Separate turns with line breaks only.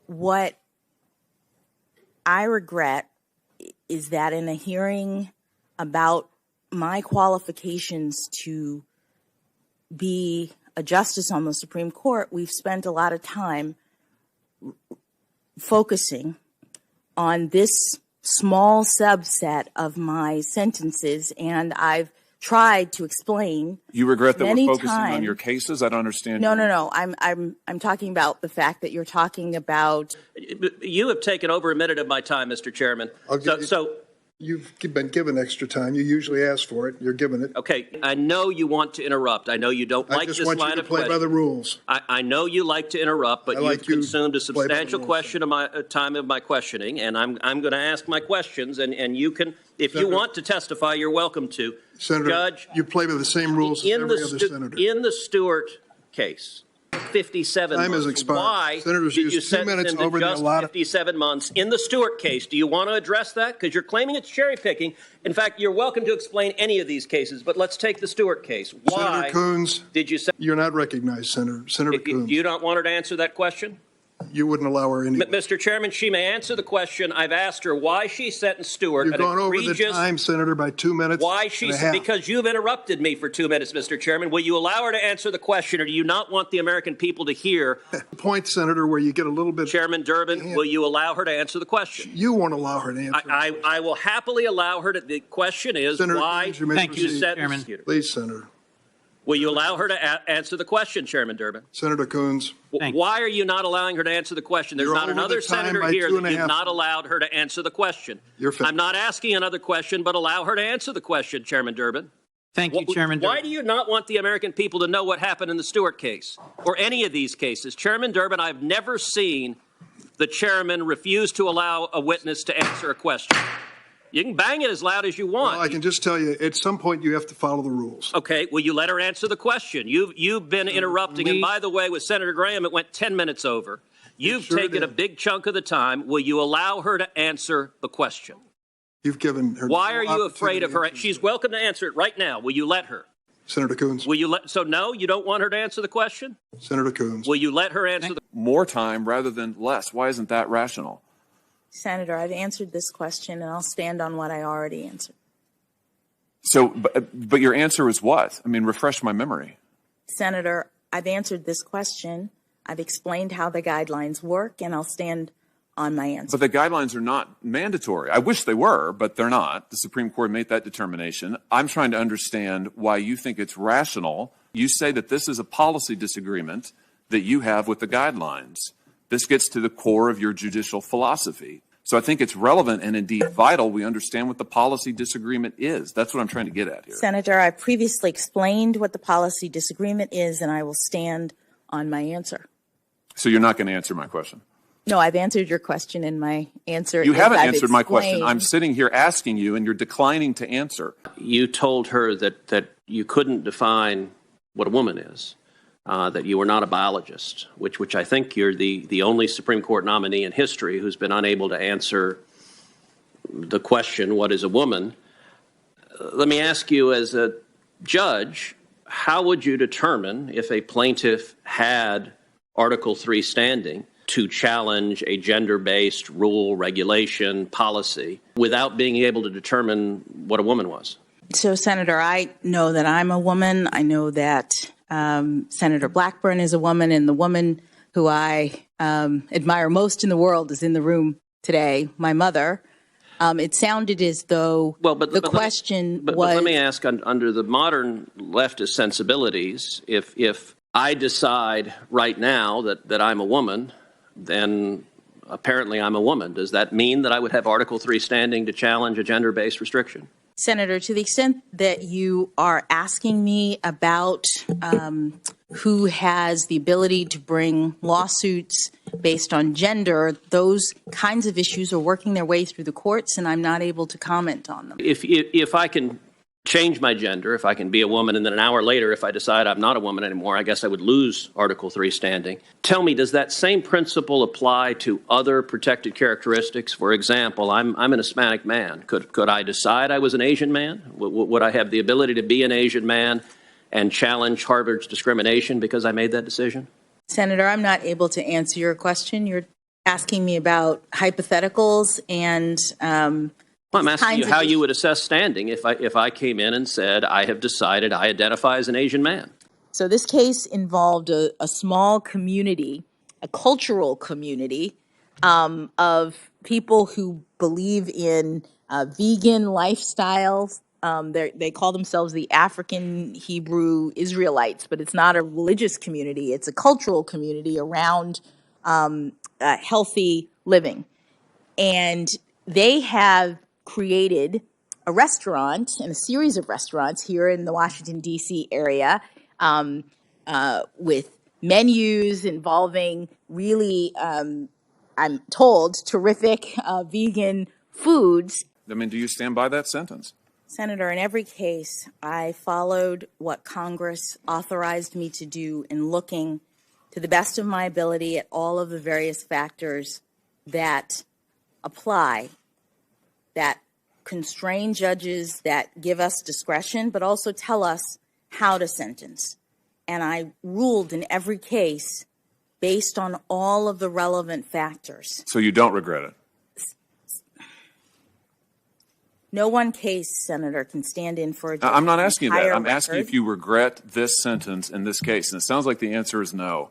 what I regret is that in a hearing about my qualifications to be a justice on the Supreme Court, we've spent a lot of time focusing on this small subset of my sentences, and I've tried to explain.
You regret that we're focusing
on
your cases? I don't understand.
No. I'm talking about the fact that you're talking about.
You have taken over a minute of my time, Mr. Chairman.
You've been given extra time. You usually ask for it. You're given it.
Okay. I know you want to interrupt. I know you don't like this line of questioning.
I just want you to play by the rules.
I know you like to interrupt, but you've consumed a substantial question of my time of my questioning, and I'm going to ask my questions, and you can, if you want to testify, you're welcome to.
Senator,
Judge,
you play by the same rules as every other senator.
In the Stewart case, 57
time
months.
has expired.
Why
Senators
did you
use 2 minutes
sentence
over
him to just
the allotted
57 months in the Stewart case? Do you want to address that? Because you're claiming it's cherry picking. In fact, you're welcome to explain any of these cases, but let's take the Stewart case. Why
Senator Coons,
did you say
you're not recognized, Senator Coons?
You don't want her to answer that question?
You wouldn't allow her any.
Mr. Chairman, she may answer the question. I've asked her why she sentenced Stewart.
You've gone over the time, Senator, by 2 minutes.
Why because you've interrupted me for 2 minutes, Mr. Chairman. Will you allow her to answer the question, or do you not want the American people to hear?
Point, Senator, where you get a little bit.
Chairman Durbin, will you allow her to answer the question?
You won't allow her to answer.
I will happily allow her to. The question is
Senator,
why
thank
you sentenced.
Please, Senator.
Will you allow her to answer the question, Chairman Durbin?
Senator Coons.
Why are you not allowing her to answer the question? There's not another senator here that you've not allowed her to answer the question. I'm not asking another question, but allow her to answer the question, Chairman Durbin.
Thank you, Chairman Durbin.
Why do you not want the American people to know what happened in the Stewart case or any of these cases? Chairman Durbin, I've never seen the chairman refuse to allow a witness to answer a question. You can bang it as loud as you want.
Well, I can just tell you, at some point you have to follow the rules.
Okay, will you let her answer the question? You've been interrupting, and by the way, with Senator Graham, it went 10 minutes over. You've taken a big chunk of the time. Will you allow her to answer the question?
You've given her.
Why are you afraid of her? She's welcome to answer it right now. Will you let her?
Senator Coons.
Will you let? So no, you don't want her to answer the question?
Senator Coons.
Will you let her answer the?
More time rather than less. Why isn't that rational?
Senator, I've answered this question, and I'll stand on what I already answered.
So, but your answer is what? I mean, refresh my memory.
Senator, I've answered this question. I've explained how the guidelines work, and I'll stand on my answer.
But the guidelines are not mandatory. I wish they were, but they're not. The Supreme Court made that determination. I'm trying to understand why you think it's rational. You say that this is a policy disagreement that you have with the guidelines. This gets to the core of your judicial philosophy. So I think it's relevant and indeed vital we understand what the policy disagreement is. That's what I'm trying to get at here.
Senator, I previously explained what the policy disagreement is, and I will stand on my answer.
So you're not going to answer my question?
No, I've answered your question in my answer.
You haven't answered my question. I'm sitting here asking you, and you're declining to answer.
You told her that you couldn't define what a woman is. That you were not a biologist, which I think you're the only Supreme Court nominee in history who's been unable to answer the question, what is a woman? Let me ask you, as a judge, how would you determine if a plaintiff had Article III standing to challenge a gender-based rule, regulation, policy without being able to determine what a woman was?
So, Senator, I know that I'm a woman. I know that Senator Blackburn is a woman, and the woman who I admire most in the world is in the room today, my mother. It sounded as though the question was... But let me ask, under the modern leftist sensibilities, if I decide right now that I'm a woman, then apparently I'm a woman. Does that mean that I would have Article III standing to challenge a gender-based restriction? Senator, to the extent that you are asking me about who has the ability to bring lawsuits based on gender, those kinds of issues are working their way through the courts, and I'm not able to comment on them.
If I can change my gender, if I can be a woman, and then an hour later, if I decide I'm not a woman anymore, I guess I would lose Article III standing. Tell me, does that same principle apply to other protected characteristics? For example, I'm an Hispanic man. Could I decide I was an Asian man? Would I have the ability to be an Asian man and challenge Harvard's discrimination because I made that decision?
Senator, I'm not able to answer your question. You're asking me about hypotheticals and
Well, I'm asking you how you would assess standing if I came in and said, I have decided I identify as an Asian man.
So this case involved a small community, a cultural community of people who believe in vegan lifestyles. They call themselves the African Hebrew Israelites, but it's not a religious community. It's a cultural community around healthy living. And they have created a restaurant and a series of restaurants here in the Washington, D.C. area with menus involving really, I'm told, terrific vegan foods.
I mean, do you stand by that sentence?
Senator, in every case, I followed what Congress authorized me to do in looking to the best of my ability at all of the various factors that apply, that constrain judges, that give us discretion, but also tell us how to sentence. And I ruled in every case based on all of the relevant factors.
So you don't regret it?
No one case, Senator, can stand in for a judge.
I'm not asking you that. I'm
record.
asking if you regret this sentence in this case. And it sounds like the answer is no.